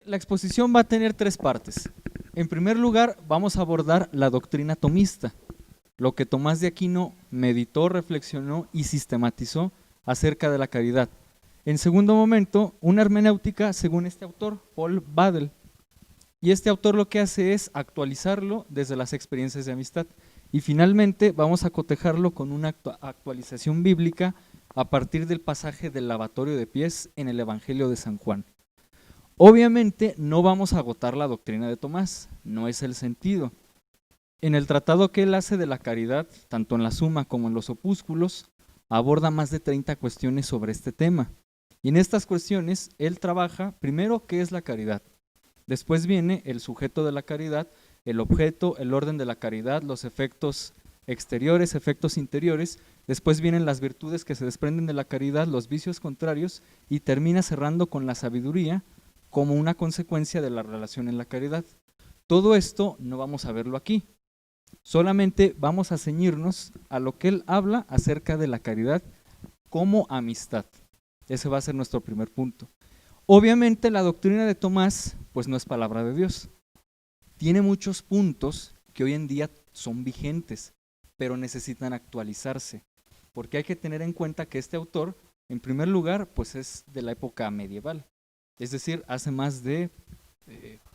La exposición va a tener tres partes. En primer lugar, vamos a abordar la doctrina tomista, lo que Tomás de Aquino meditó, reflexionó y sistematizó acerca de la caridad. En segundo momento, una hermenéutica según este autor, Paul Badel. Y este autor lo que hace es actualizarlo desde las experiencias de amistad. Y finalmente vamos a cotejarlo con una actualización bíblica a partir del pasaje del lavatorio de pies en el Evangelio de San Juan. Obviamente no vamos a agotar la doctrina de Tomás, no es el sentido. En el tratado que él hace de la caridad, tanto en la Suma como en los opúsculos, aborda más de 30 cuestiones sobre este tema. Y en estas cuestiones él trabaja primero qué es la caridad, después viene el sujeto de la caridad, el objeto, el orden de la caridad, los efectos exteriores, efectos interiores, después vienen las virtudes que se desprenden de la caridad, los vicios contrarios y termina cerrando con la sabiduría como una consecuencia de la relación en la caridad. Todo esto no vamos a verlo aquí, solamente vamos a ceñirnos a lo que él habla acerca de la caridad como amistad. Ese va a ser nuestro primer punto. Obviamente la doctrina de Tomás pues no es palabra de Dios. Tiene muchos puntos que hoy en día son vigentes, pero necesitan actualizarse, porque hay que tener en cuenta que este autor, en primer lugar, pues es de la época medieval, es decir, hace más de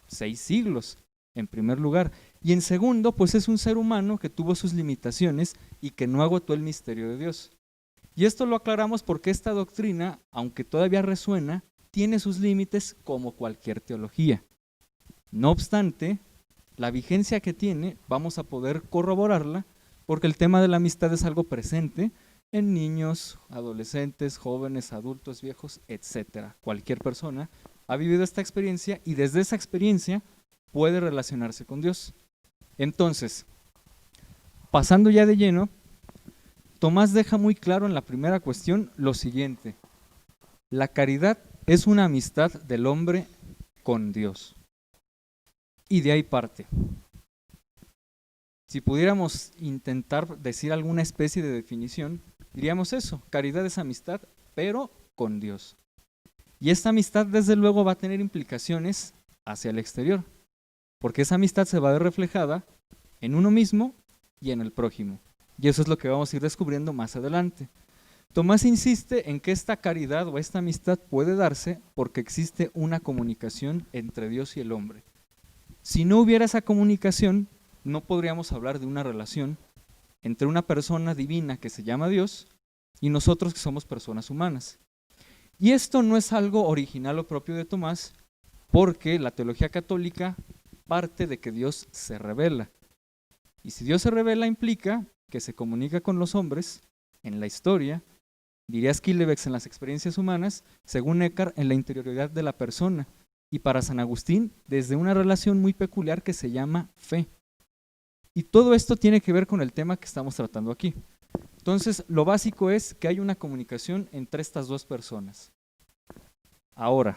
6 siglos, en primer lugar. Y en segundo, pues es un ser humano que tuvo sus limitaciones y que no agotó el misterio de Dios. Y esto lo aclaramos porque esta doctrina, aunque todavía resuena, tiene sus límites como cualquier teología. No obstante, la vigencia que tiene vamos a poder corroborarla porque el tema de la amistad es algo presente en niños, adolescentes, jóvenes, adultos, viejos, etcétera. Cualquier persona ha vivido esta experiencia y desde esa experiencia puede relacionarse con Dios. Entonces, pasando ya de lleno, Tomás deja muy claro en la primera cuestión lo siguiente: la caridad es una amistad del hombre con Dios. Y de ahí parte. Si pudiéramos intentar decir alguna especie de definición, diríamos eso: caridad es amistad, pero con Dios. Y esta amistad desde luego va a tener implicaciones hacia el exterior, porque esa amistad se va a ver reflejada en uno mismo y en el prójimo. Y eso es lo que vamos a ir descubriendo más adelante. Tomás insiste en que esta caridad o esta amistad puede darse porque existe una comunicación entre Dios y el hombre. Si no hubiera esa comunicación, no podríamos hablar de una relación entre una persona divina que se llama Dios y nosotros que somos personas humanas. Y esto no es algo original o propio de Tomás, porque la teología católica parte de que Dios se revela. Y si Dios se revela implica que se comunica con los hombres en la historia, diría Schillebeeckx en las experiencias humanas, según Eckhart en la interioridad de la persona, y para San Agustín desde una relación muy peculiar que se llama fe. Y todo esto tiene que ver con el tema que estamos tratando aquí. Entonces, lo básico es que hay una comunicación entre estas dos personas. Ahora,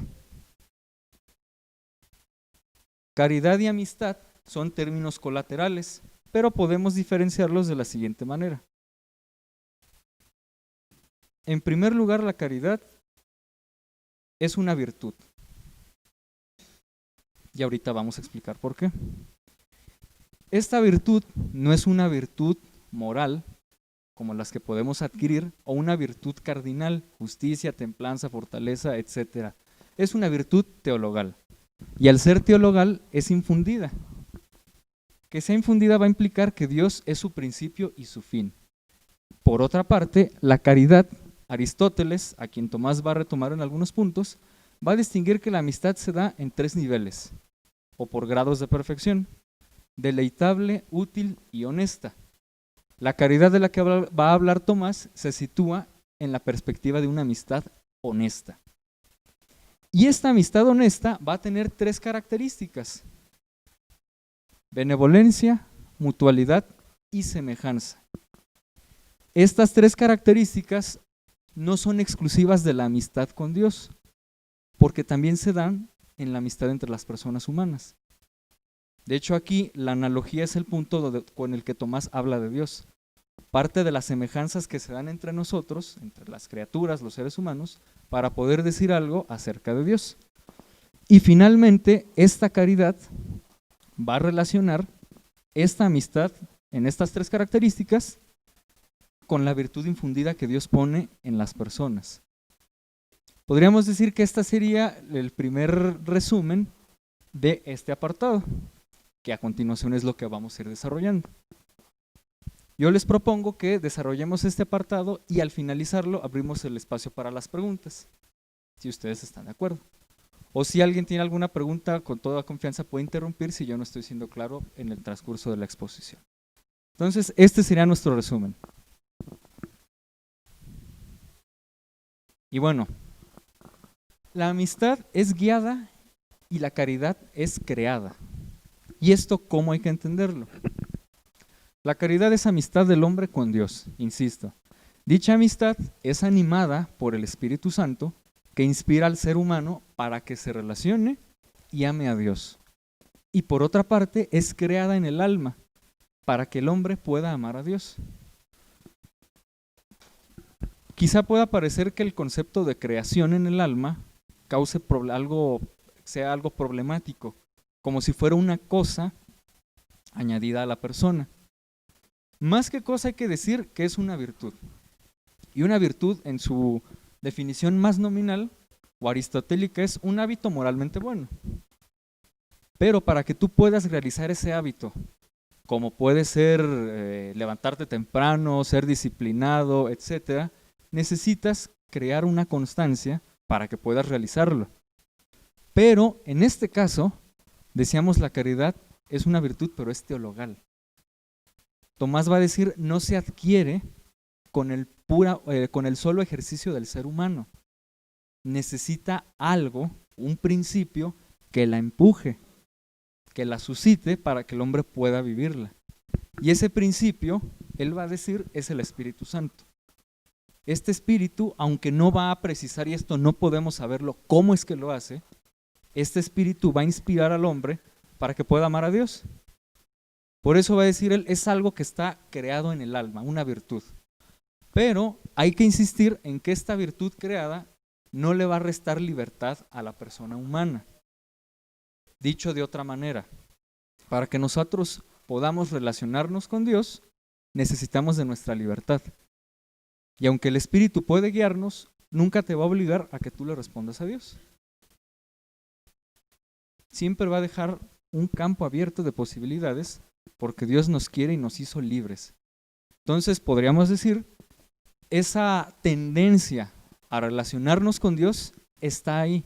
caridad y amistad son términos colaterales, pero podemos diferenciarlos de la siguiente manera. En primer lugar, la caridad es una virtud. Y ahorita vamos a explicar por qué. Esta virtud no es una virtud moral, como las que podemos adquirir, o una virtud cardinal, justicia, templanza, fortaleza, etc. Es una virtud teologal. Y al ser teologal es infundida. Que sea infundida va a implicar que Dios es su principio y su fin. Por otra parte, la caridad, Aristóteles, a quien Tomás va a retomar en algunos puntos, va a distinguir que la amistad se da en 3 niveles, o por grados de perfección: deleitable, útil y honesta. La caridad de la que va a hablar Tomás se sitúa en la perspectiva de una amistad honesta. Y esta amistad honesta va a tener 3 características: benevolencia, mutualidad y semejanza. Estas 3 características no son exclusivas de la amistad con Dios, porque también se dan en la amistad entre las personas humanas. De hecho, aquí la analogía es el punto con el que Tomás habla de Dios. Parte de las semejanzas que se dan entre nosotros, entre las criaturas, los seres humanos, para poder decir algo acerca de Dios. Y finalmente, esta caridad va a relacionar esta amistad en estas tres características con la virtud infundida que Dios pone en las personas. Podríamos decir que esta sería el primer resumen de este apartado, que a continuación es lo que vamos a ir desarrollando. Yo les propongo que desarrollemos este apartado y al finalizarlo abrimos el espacio para las preguntas, si ustedes están de acuerdo. O si alguien tiene alguna pregunta, con toda confianza puede interrumpir si yo no estoy siendo claro en el transcurso de la exposición. Entonces, este sería nuestro resumen. Y bueno, la amistad es guiada y la caridad es creada. ¿Y esto cómo hay que entenderlo? La caridad es amistad del hombre con Dios, insisto. Dicha amistad es animada por el Espíritu Santo que inspira al ser humano para que se relacione y ame a Dios. Y por otra parte, es creada en el alma para que el hombre pueda amar a Dios. Quizá pueda parecer que el concepto de creación en el alma sea algo problemático, como si fuera una cosa añadida a la persona. Más que cosa hay que decir que es una virtud. Y una virtud en su definición más nominal o aristotélica es un hábito moralmente bueno. Pero para que tú puedas realizar ese hábito, como puede ser levantarte temprano, ser disciplinado, etcétera, necesitas crear una constancia para que puedas realizarlo. Pero en este caso, decíamos la caridad es una virtud, pero es teologal. Tomás va a decir, no se adquiere con el solo ejercicio del ser humano. Necesita algo, un principio, que la empuje, que la suscite para que el hombre pueda vivirla. Y ese principio, él va a decir, es el Espíritu Santo. Este espíritu, aunque no va a precisar, y esto no podemos saberlo, cómo es que lo hace, este espíritu va a inspirar al hombre para que pueda amar a Dios. Por eso va a decir él, es algo que está creado en el alma, una virtud. Pero hay que insistir en que esta virtud creada no le va a restar libertad a la persona humana. Dicho de otra manera, para que nosotros podamos relacionarnos con Dios, necesitamos de nuestra libertad. Y aunque el Espíritu puede guiarnos, nunca te va a obligar a que tú le respondas a Dios. Siempre va a dejar un campo abierto de posibilidades porque Dios nos quiere y nos hizo libres. Entonces podríamos decir, esa tendencia a relacionarnos con Dios está ahí,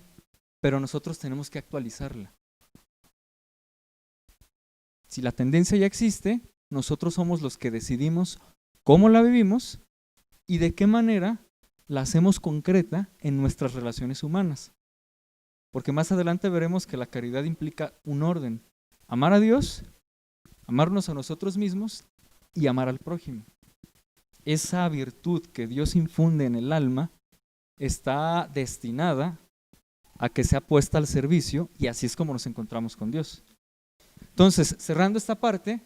pero nosotros tenemos que actualizarla. Si la tendencia ya existe, nosotros somos los que decidimos cómo la vivimos y de qué manera la hacemos concreta en nuestras relaciones humanas. Porque más adelante veremos que la caridad implica un orden: amar a Dios, amarnos a nosotros mismos y amar al prójimo. Esa virtud que Dios infunde en el alma está destinada a que sea puesta al servicio, y así es como nos encontramos con Dios. Entonces, cerrando esta parte,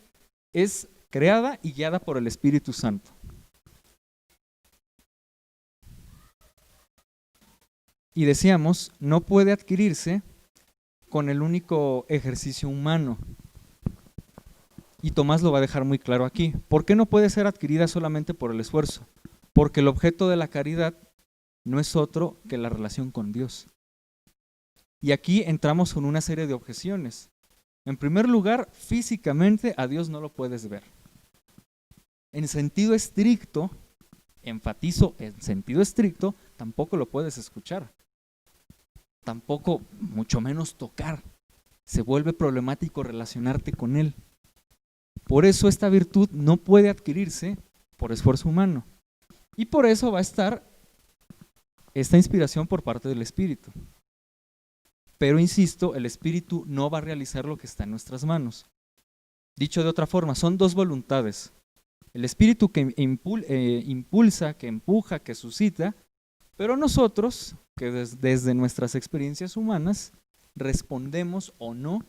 es creada y guiada por el Espíritu Santo. Y decíamos, no puede adquirirse con el único ejercicio humano. Y Tomás lo va a dejar muy claro aquí. ¿Por qué no puede ser adquirida solamente por el esfuerzo? Porque el objeto de la caridad no es otro que la relación con Dios. Y aquí entramos con una serie de objeciones. En primer lugar, físicamente a Dios no lo puedes ver. En sentido estricto, enfatizo, en sentido estricto, tampoco lo puedes escuchar. Tampoco, mucho menos tocar. Se vuelve problemático relacionarte con Él. Por eso esta virtud no puede adquirirse por esfuerzo humano. Y por eso va a estar esta inspiración por parte del Espíritu. Pero insisto, el Espíritu no va a realizar lo que está en nuestras manos. Dicho de otra forma, son dos voluntades. El Espíritu que impulsa, que empuja, que suscita, pero nosotros, que desde nuestras experiencias humanas, respondemos o no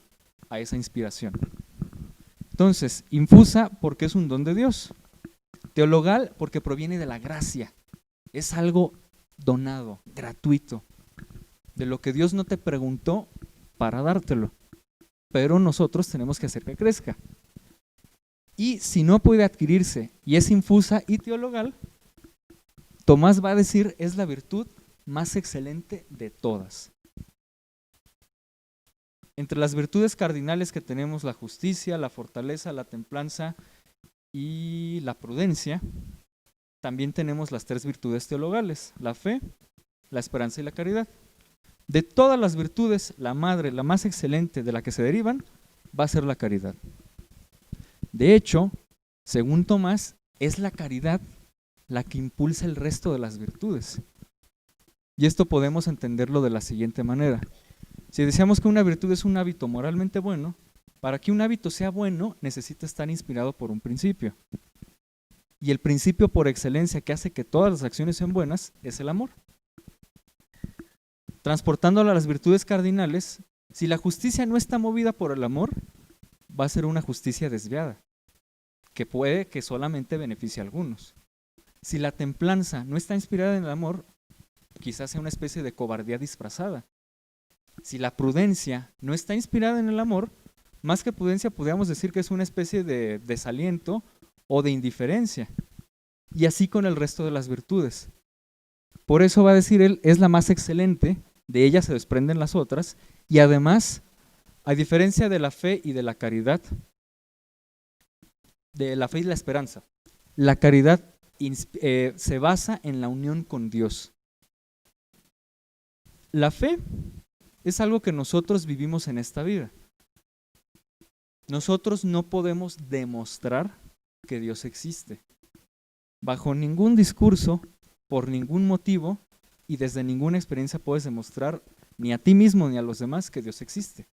a esa inspiración. Entonces, infusa porque es un don de Dios. Teologal porque proviene de la gracia. Es algo donado, gratuito. De lo que Dios no te preguntó, para dártelo, pero nosotros tenemos que hacer que crezca. Y si no puede adquirirse y es infusa y teologal, Tomás va a decir es la virtud más excelente de todas. Entre las virtudes cardinales que tenemos la justicia, la fortaleza, la templanza y la prudencia, también tenemos las tres virtudes teologales, la fe, la esperanza y la caridad. De todas las virtudes, la madre, la más excelente de la que se derivan, va a ser la caridad. De hecho, según Tomás, es la caridad la que impulsa el resto de las virtudes. Y esto podemos entenderlo de la siguiente manera. Si decíamos que una virtud es un hábito moralmente bueno, para que un hábito sea bueno necesita estar inspirado por un principio. Y el principio por excelencia que hace que todas las acciones sean buenas es el amor. Transportándolo a las virtudes cardinales, si la justicia no está movida por el amor, va a ser una justicia desviada, que puede que solamente beneficie a algunos. Si la templanza no está inspirada en el amor, quizás sea una especie de cobardía disfrazada. Si la prudencia no está inspirada en el amor, más que prudencia podríamos decir que es una especie de desaliento o de indiferencia. Y así con el resto de las virtudes. Por eso va a decir él, es la más excelente, de ella se desprenden las otras, y además, a diferencia de la fe y de la caridad, de la fe y la esperanza, la caridad se basa en la unión con Dios. La fe es algo que nosotros vivimos en esta vida. Nosotros no podemos demostrar que Dios existe. Bajo ningún discurso, por ningún motivo y desde ninguna experiencia puedes demostrar ni a ti mismo ni a los demás que Dios existe.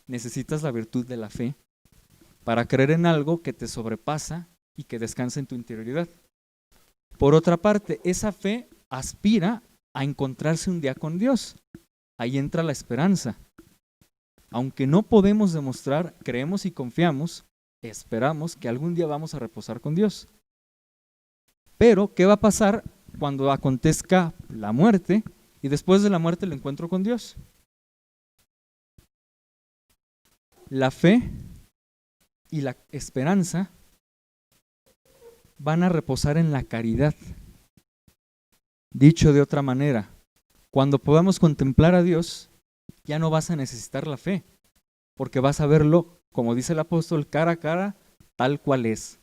Necesitas la virtud de la fe para creer en algo que te sobrepasa y que descansa en tu interioridad. Por otra parte, esa fe aspira a encontrarse un día con Dios. Ahí entra la esperanza. Aunque no podemos demostrar, creemos y confiamos, esperamos que algún día vamos a reposar con Dios. Pero, ¿qué va a pasar cuando acontezca la muerte y después de la muerte el encuentro con Dios? La fe y la esperanza van a reposar en la caridad. Dicho de otra manera, cuando podamos contemplar a Dios, ya no vas a necesitar la fe, porque vas a verlo, como dice el apóstol, cara a cara, tal cual es.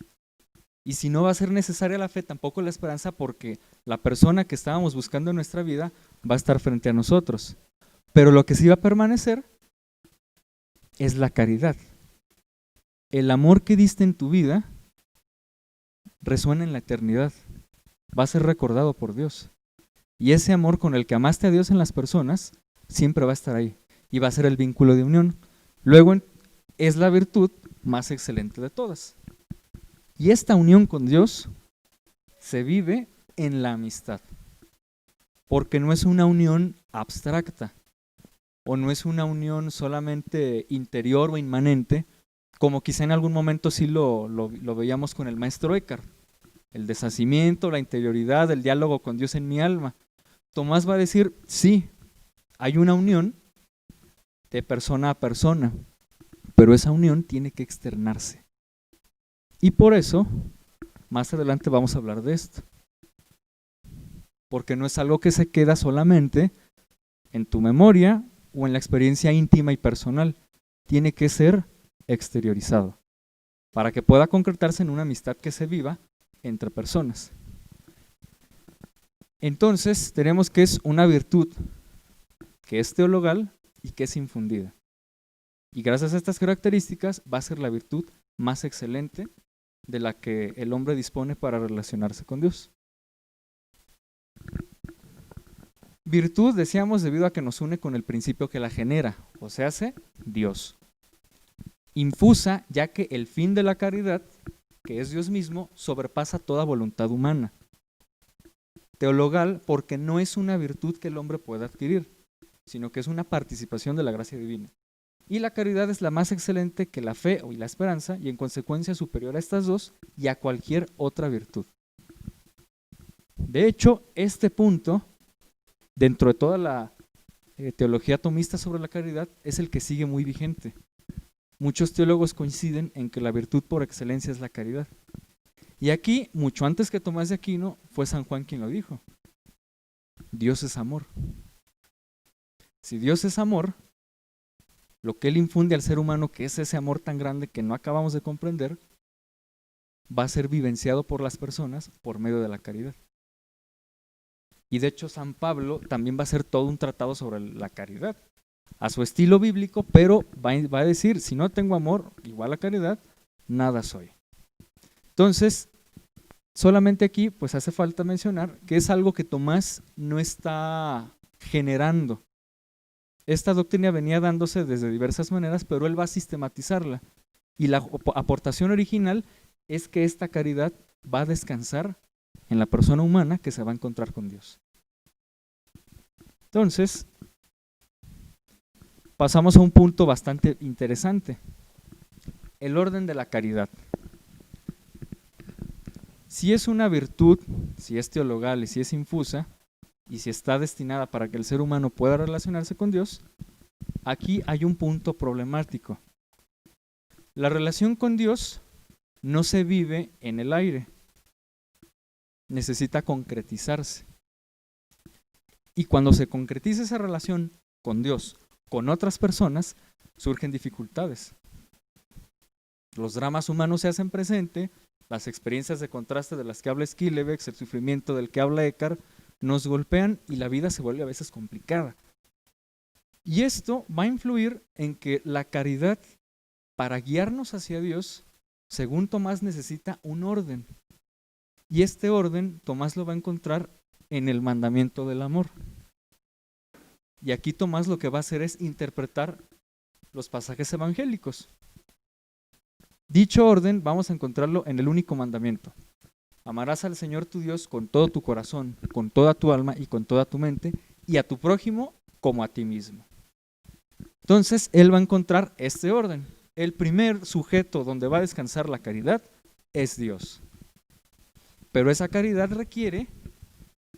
Y si no va a ser necesaria la fe, tampoco la esperanza, porque la persona que estábamos buscando en nuestra vida va a estar frente a nosotros. Pero lo que sí va a permanecer es la caridad. El amor que diste en tu vida resuena en la eternidad. Va a ser recordado por Dios. Y ese amor con el que amaste a Dios en las personas siempre va a estar ahí. Y va a ser el vínculo de unión. Luego es la virtud más excelente de todas. Y esta unión con Dios se vive en la amistad. Porque no es una unión abstracta. O no es una unión solamente interior o inmanente, como quizá en algún momento sí lo veíamos con el maestro Eckhart. El deshacimiento, la interioridad, el diálogo con Dios en mi alma. Tomás va a decir, sí, hay una unión de persona a persona, pero esa unión tiene que externarse. Y por eso, más adelante vamos a hablar de esto. Porque no es algo que se queda solamente en tu memoria o en la experiencia íntima y personal. Tiene que ser exteriorizado para que pueda concretarse en una amistad que se viva entre personas. Entonces, tenemos que es una virtud que es teologal y que es infundida. Y gracias a estas características va a ser la virtud más excelente de la que el hombre dispone para relacionarse con Dios. Virtud, decíamos, debido a que nos une con el principio que la genera, o sea, Dios. Infusa, ya que el fin de la caridad, que es Dios mismo, sobrepasa toda voluntad humana. Teologal, porque no es una virtud que el hombre pueda adquirir, sino que es una participación de la gracia divina. Y la caridad es la más excelente que la fe y la esperanza, y en consecuencia superior a estas dos y a cualquier otra virtud. De hecho, este punto, dentro de toda la teología tomista sobre la caridad es el que sigue muy vigente. Muchos teólogos coinciden en que la virtud por excelencia es la caridad. Y aquí, mucho antes que Tomás de Aquino, fue San Juan quien lo dijo. Dios es amor. Si Dios es amor, lo que Él infunde al ser humano, que es ese amor tan grande que no acabamos de comprender, va a ser vivenciado por las personas por medio de la caridad. Y de hecho San Pablo también va a hacer todo un tratado sobre la caridad, a su estilo bíblico, pero va a decir, si no tengo amor, igual a caridad, nada soy. Entonces, solamente aquí pues hace falta mencionar que es algo que Tomás no está generando. Esta doctrina venía dándose desde diversas maneras, pero él va a sistematizarla. Y la aportación original es que esta caridad va a descansar en la persona humana que se va a encontrar con Dios. Entonces, pasamos a un punto bastante interesante. El orden de la caridad. Si es una virtud, si es teologal y si es infusa, y si está destinada para que el ser humano pueda relacionarse con Dios, aquí hay un punto problemático. La relación con Dios no se vive en el aire, necesita concretizarse. Y cuando se concretiza esa relación con Dios, con otras personas, surgen dificultades. Los dramas humanos se hacen presente, las experiencias de contraste de las que habla Skillebeck, el sufrimiento del que habla Eckhart, nos golpean y la vida se vuelve a veces complicada. Y esto va a influir en que la caridad, para guiarnos hacia Dios, según Tomás, necesita un orden. Y este orden Tomás lo va a encontrar en el mandamiento del amor. Y aquí Tomás lo que va a hacer es interpretar los pasajes evangélicos. Dicho orden vamos a encontrarlo en el único mandamiento. Amarás al Señor tu Dios con todo tu corazón, con toda tu alma y con toda tu mente, y a tu prójimo como a ti mismo. Entonces, él va a encontrar este orden. El primer sujeto donde va a descansar la caridad es Dios. Pero esa caridad requiere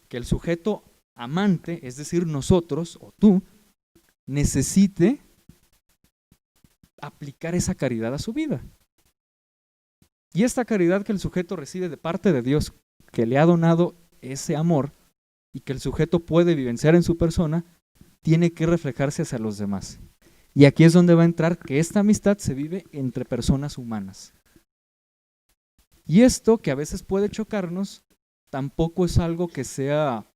que el sujeto amante, es decir, nosotros o tú, necesite aplicar esa caridad a su vida. Y esta caridad que el sujeto recibe de parte de Dios, que le ha donado ese amor y que el sujeto puede vivenciar en su persona, tiene que reflejarse hacia los demás. Y aquí es donde va a entrar que esta amistad se vive entre personas humanas. Y esto, que a veces puede chocarnos, tampoco es algo que sea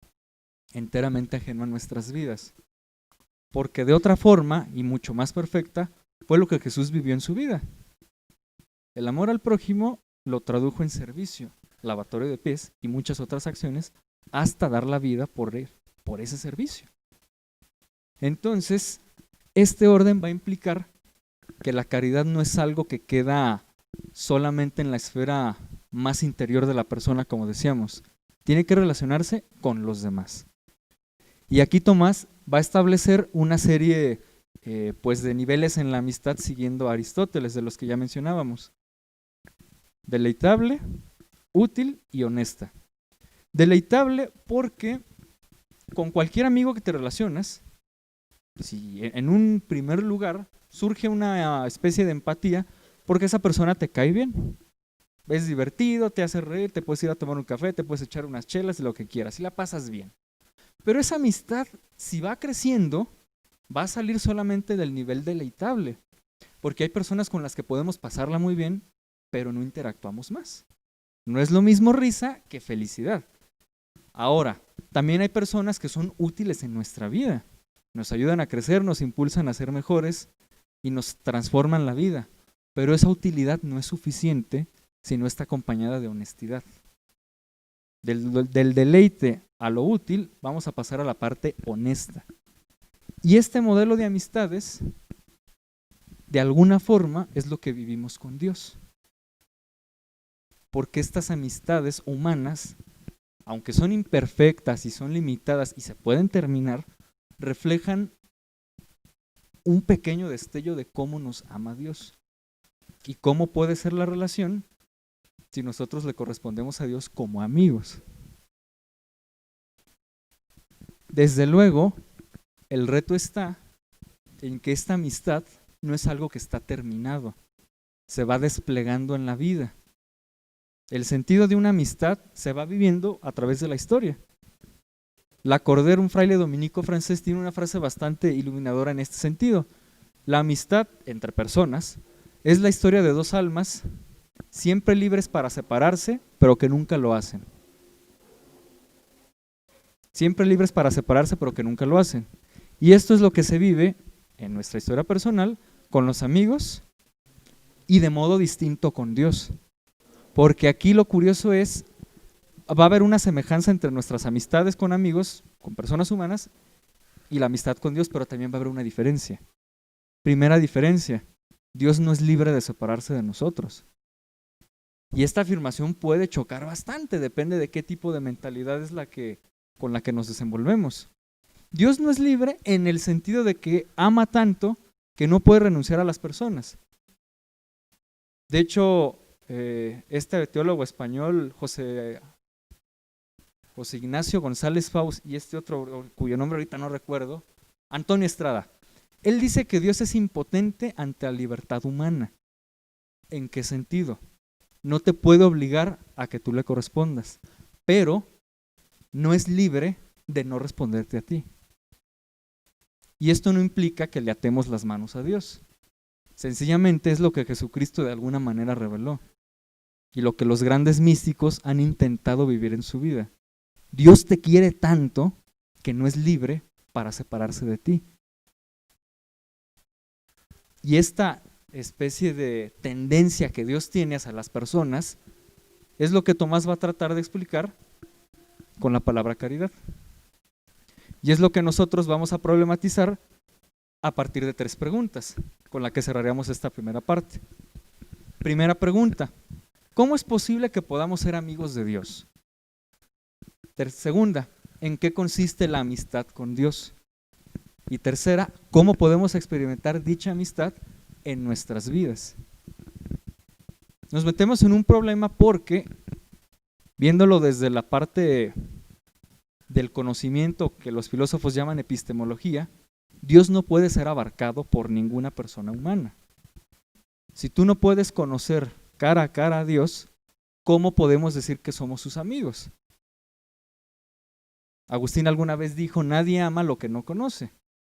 enteramente ajeno a nuestras vidas. Porque de otra forma, y mucho más perfecta, fue lo que Jesús vivió en su vida. El amor al prójimo lo tradujo en servicio, lavatorio de pies y muchas otras acciones, hasta dar la vida por ese servicio. Entonces, este orden va a implicar que la caridad no es algo que queda solamente en la esfera más interior de la persona, como decíamos. Tiene que relacionarse con los demás. Y aquí Tomás va a establecer una serie pues de niveles en la amistad siguiendo a Aristóteles, de los que ya mencionábamos. Deleitable, útil y honesta. Deleitable porque con cualquier amigo que te relacionas, si en un primer lugar surge una especie de empatía porque esa persona te cae bien. Es divertido, te hace reír, te puedes ir a tomar un café, te puedes echar unas chelas, lo que quieras, y la pasas bien. Pero esa amistad, si va creciendo, va a salir solamente del nivel deleitable, porque hay personas con las que podemos pasarla muy bien, pero no interactuamos más. No es lo mismo risa que felicidad. Ahora, también hay personas que son útiles en nuestra vida. Nos ayudan a crecer, nos impulsan a ser mejores y nos transforman la vida. Pero esa utilidad no es suficiente si no está acompañada de honestidad. Del deleite a lo útil, vamos a pasar a la parte honesta. Y este modelo de amistades, de alguna forma, es lo que vivimos con Dios. Porque estas amistades humanas, aunque son imperfectas y son limitadas y se pueden terminar, reflejan un pequeño destello de cómo nos ama Dios y cómo puede ser la relación si nosotros le correspondemos a Dios como amigos. Desde luego, El reto está en que esta amistad no es algo que está terminado, se va desplegando en la vida. El sentido de una amistad se va viviendo a través de la historia. Lacordaire, un fraile dominico francés, tiene una frase bastante iluminadora en este sentido. La amistad entre personas es la historia de dos almas siempre libres para separarse, pero que nunca lo hacen. Siempre libres para separarse, pero que nunca lo hacen. Y esto es lo que se vive en nuestra historia personal con los amigos y de modo distinto con Dios. Porque aquí lo curioso es, va a haber una semejanza entre nuestras amistades con amigos, con personas humanas, y la amistad con Dios, pero también va a haber una diferencia. Primera diferencia, Dios no es libre de separarse de nosotros. Y esta afirmación puede chocar bastante, depende de qué tipo de mentalidad es con la que nos desenvolvemos. Dios no es libre en el sentido de que ama tanto que no puede renunciar a las personas. De hecho, este teólogo español, José Ignacio González Faust, y este otro, cuyo nombre ahorita no recuerdo, Antonio Estrada, él dice que Dios es impotente ante la libertad humana. ¿En qué sentido? No te puede obligar a que tú le correspondas, pero no es libre de no responderte a ti. Y esto no implica que le atemos las manos a Dios. Sencillamente es lo que Jesucristo de alguna manera reveló y lo que los grandes místicos han intentado vivir en su vida. Dios te quiere tanto que no es libre para separarse de ti. Y esta especie de tendencia que Dios tiene hacia las personas es lo que Tomás va a tratar de explicar con la palabra caridad. Y es lo que nosotros vamos a problematizar a partir de 3 preguntas, con la que cerraríamos esta primera parte. Primera pregunta, ¿cómo es posible que podamos ser amigos de Dios? Segunda, ¿en qué consiste la amistad con Dios? Y tercera, ¿cómo podemos experimentar dicha amistad en nuestras vidas? Nos metemos en un problema porque, viéndolo desde la parte del conocimiento que los filósofos llaman epistemología, Dios no puede ser abarcado por ninguna persona humana. Si tú no puedes conocer cara a cara a Dios, ¿cómo podemos decir que somos sus amigos? Agustín alguna vez dijo, nadie ama lo que no conoce.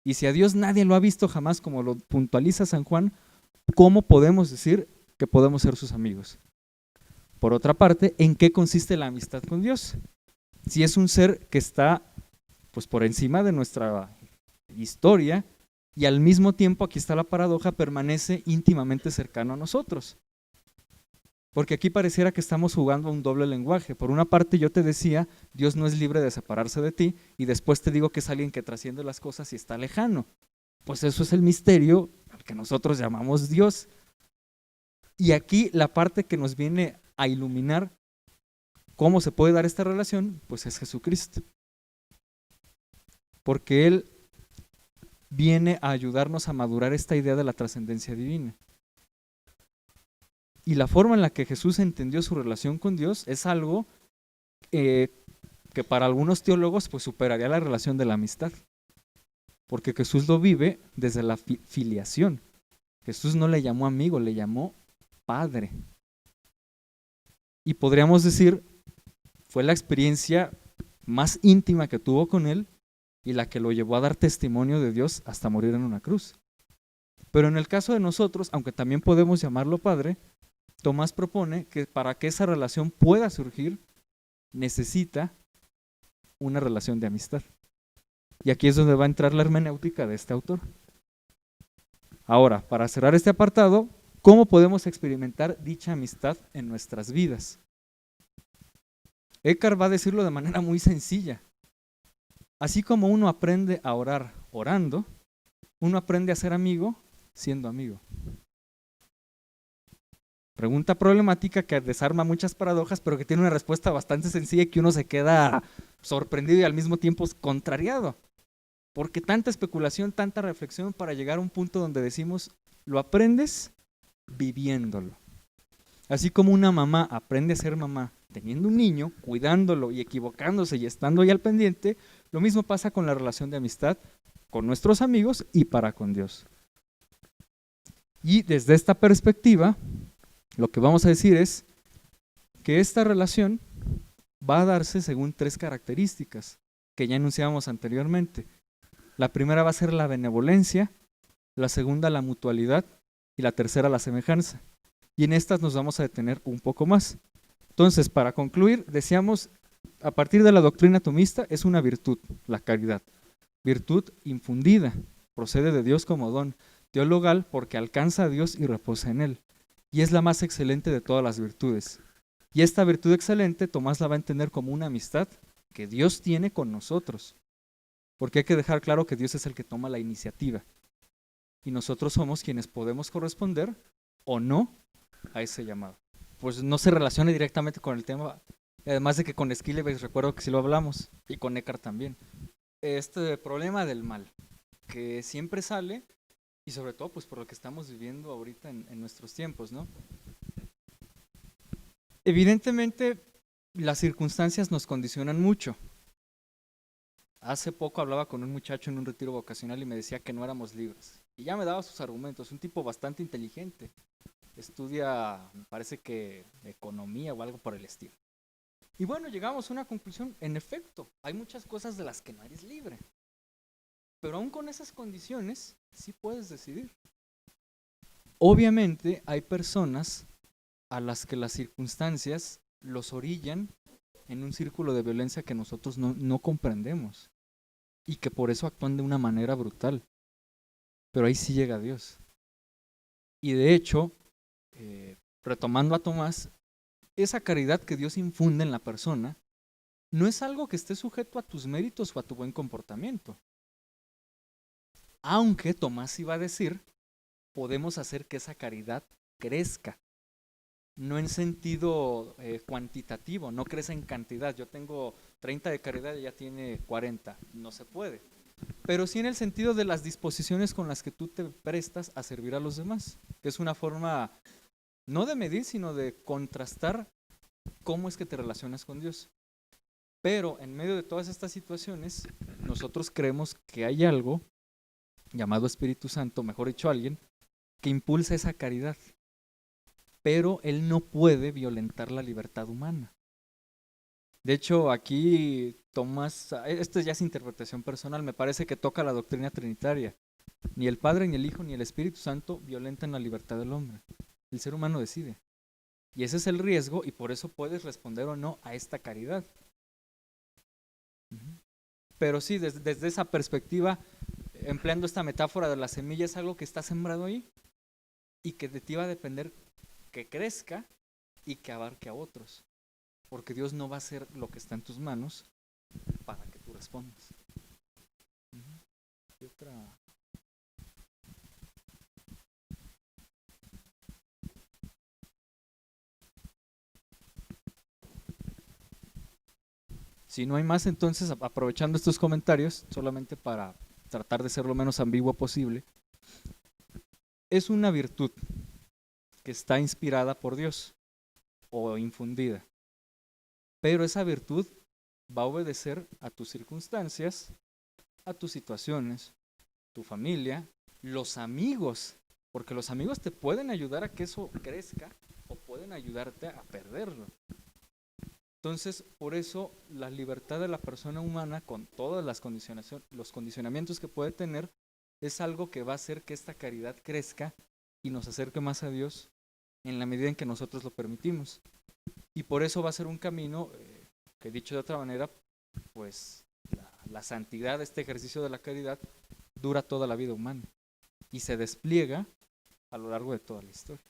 Y si a Dios nadie lo ha visto jamás, como lo puntualiza San Juan, ¿cómo podemos decir que podemos ser sus amigos? Por otra parte, ¿en qué consiste la amistad con Dios? Si es un ser que está pues por encima de nuestra historia y al mismo tiempo, aquí está la paradoja, permanece íntimamente cercano a nosotros. Porque aquí pareciera que estamos jugando a un doble lenguaje. Por una parte yo te decía, Dios no es libre de separarse de ti, y después te digo que es alguien que trasciende las cosas y está lejano. Pues eso es el misterio al que nosotros llamamos Dios. Y aquí la parte que nos viene a iluminar cómo se puede dar esta relación, pues es Jesucristo. Porque Él viene a ayudarnos a madurar esta idea de la trascendencia divina. Y la forma en la que Jesús entendió su relación con Dios es algo que para algunos teólogos pues superaría la relación de la amistad. Porque Jesús lo vive desde la filiación. Jesús no le llamó amigo, le llamó Padre. Y podríamos decir, fue la experiencia más íntima que tuvo con Él y la que lo llevó a dar testimonio de Dios hasta morir en una cruz. Pero en el caso de nosotros, aunque también podemos llamarlo Padre, Tomás propone que para que esa relación pueda surgir, necesita una relación de amistad. Y aquí es donde va a entrar la hermenéutica de este autor. Ahora, para cerrar este apartado, ¿cómo podemos experimentar dicha amistad en nuestras vidas? Eckhart va a decirlo de manera muy sencilla. Así como uno aprende a orar orando, uno aprende a ser amigo siendo amigo. Pregunta problemática que desarma muchas paradojas, pero que tiene una respuesta bastante sencilla y que uno se queda sorprendido y al mismo tiempo contrariado. Porque tanta especulación, tanta reflexión para llegar a un punto donde decimos, lo aprendes viviéndolo. Así como una mamá aprende a ser mamá teniendo un niño, cuidándolo y equivocándose y estando ahí al pendiente, lo mismo pasa con la relación de amistad con nuestros amigos y para con Dios. Y desde esta perspectiva, lo que vamos a decir es que esta relación va a darse según 3 características que ya enunciábamos anteriormente. La primera va a ser la benevolencia, la segunda la mutualidad y la tercera la semejanza. Y en estas nos vamos a detener un poco más. Entonces, para concluir, decíamos, a partir de la doctrina tomista es una virtud, la caridad. Virtud infundida, procede de Dios como don, teologal porque alcanza a Dios y reposa en Él. Y es la más excelente de todas las virtudes. Y esta virtud excelente Tomás la va a entender como una amistad que Dios tiene con nosotros. Porque hay que dejar claro que Dios es el que toma la iniciativa. Y nosotros somos quienes podemos corresponder o no a ese llamado. Pues no se relaciona directamente con el tema, además de que con Skillebeck recuerdo que sí lo hablamos, y con Eckhart también. Este problema del mal, que siempre sale, y sobre todo pues por lo que estamos viviendo ahorita en nuestros tiempos, ¿no? Evidentemente, las circunstancias nos condicionan mucho. Hace poco hablaba con un muchacho en un retiro vocacional y me decía que no éramos libres. Y ya me daba sus argumentos, un tipo bastante inteligente. Estudia, me parece que economía o algo por el estilo. Y bueno, llegamos a una conclusión, en efecto, hay muchas cosas de las que no eres libre. Pero aún con esas condiciones, sí puedes decidir. Obviamente hay personas a las que las circunstancias los orillan en un círculo de violencia que nosotros no comprendemos y que por eso actúan de una manera brutal. Pero ahí sí llega Dios. Y de hecho, retomando a Tomás, esa caridad que Dios infunde en la persona no es algo que esté sujeto a tus méritos o a tu buen comportamiento. Aunque Tomás iba a decir, podemos hacer que esa caridad crezca. No en sentido cuantitativo, no crece en cantidad. Yo tengo 30 de caridad y ella tiene 40. No se puede. Pero sí en el sentido de las disposiciones con las que tú te prestas a servir a los demás. Que es una forma, no de medir, sino de contrastar cómo es que te relacionas con Dios. Pero en medio de todas estas situaciones, nosotros creemos que hay algo llamado Espíritu Santo, mejor dicho alguien, que impulsa esa caridad. Pero él no puede violentar la libertad humana. De hecho, aquí Tomás, esto ya es interpretación personal, me parece que toca la doctrina trinitaria. Ni el Padre, ni el Hijo, ni el Espíritu Santo violentan la libertad del hombre. El ser humano decide. Y ese es el riesgo y por eso puedes responder o no a esta caridad. Pero sí, desde esa perspectiva, empleando esta metáfora de la semilla, es algo que está sembrado ahí y que de ti va a depender que crezca y que abarque a otros. Porque Dios no va a hacer lo que está en tus manos para que tú respondas. ¿Qué otra? Si no hay más, entonces, aprovechando estos comentarios, solamente para tratar de ser lo menos ambiguo posible, es una virtud que está inspirada por Dios o infundida. Pero esa virtud va a obedecer a tus circunstancias, a tus situaciones, tu familia, los amigos, porque los amigos te pueden ayudar a que eso crezca o pueden ayudarte a perderlo. Entonces, por eso la libertad de la persona humana, con todas las los condicionamientos que puede tener, es algo que va a hacer que esta caridad crezca y nos acerque más a Dios en la medida en que nosotros lo permitimos. Y por eso va a ser un camino que, dicho de otra manera, pues la santidad, este ejercicio de la caridad, dura toda la vida humana y se despliega a lo largo de toda la historia.